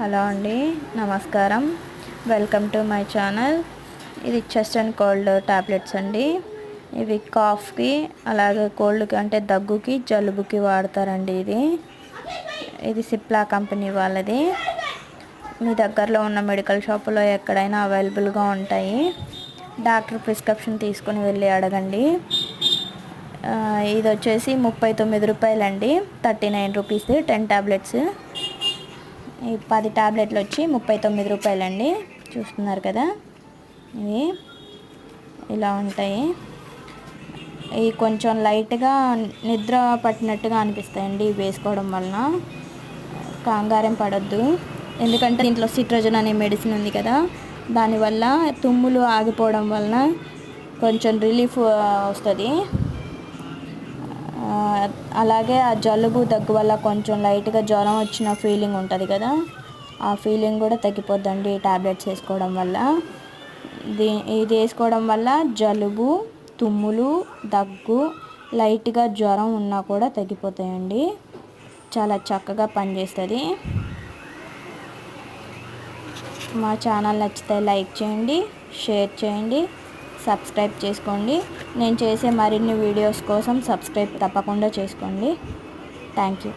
Hello అండి, నమస్కారం. Welcome to my channel. ఇది చెస్ట్ అండ్ కోల్డ్ టాబ్లెట్స్ అండి. ఇవి కాఫ్కి అలాగే కోల్డ్కి అంటే దగ్గుకి జలుబుకి వాడతారండి. ఇది సిప్లా కంపెనీ వాళ్ళది. మీ దగ్గరలో ఉన్న మెడికల్ షాపులో ఎక్కడైనా అవైలబుల్గా ఉంటాయి. డాక్టర్ ప్రిస్క్రిప్షన్ తీసుకుని వెళ్ళి అడగండి. ఇది వచ్చేసి 39 రూపాయలండి. 39 రూపీస్ 10 టాబ్లెట్స్. ఈ 10 టాబ్లెట్లు వచ్చి 39 రూపాయలండి. చూస్తున్నారు కదా, ఇవి ఇలా ఉంటాయి. ఇవి కొంచెం లైట్గా నిద్ర పట్టినట్టుగా అనిపిస్తాయండి ఇవి వేసుకోవడం వలన. కంగారం పడొద్దు, ఎందుకంటే దీంట్లో సిట్రజన్ అనే మెడిసిన్ ఉంది కదా, దానివల్ల తుమ్ములు ఆగిపోవడం వలన కొంచెం రిలీఫ్ వస్తుంది. అలాగే ఆ జలుబు దగ్గు వల్ల కొంచెం లైట్గా జ్వరం వచ్చిన ఫీలింగ్ ఉంటుంది కదా, ఆ ఫీలింగ్ కూడా తగ్గిపోద్దండి ఈ టాబ్లెట్స్ వేసుకోవడం వల్ల. ఇది వేసుకోవడం వల్ల జలుబు, తుమ్ములు, దగ్గు, లైట్గా జ్వరం ఉన్నా కూడా తగ్గిపోతాయండి. చాలా చక్కగా పనిచేస్తుంది. మా ఛానల్ నచ్చితే లైక్ చేయండి, షేర్ చేయండి, సబ్స్క్రైబ్ చేసుకోండి. నేను చేసే మరిన్ని వీడియోస్ కోసం సబ్స్క్రైబ్ తప్పకుండా చేసుకోండి. Thank you.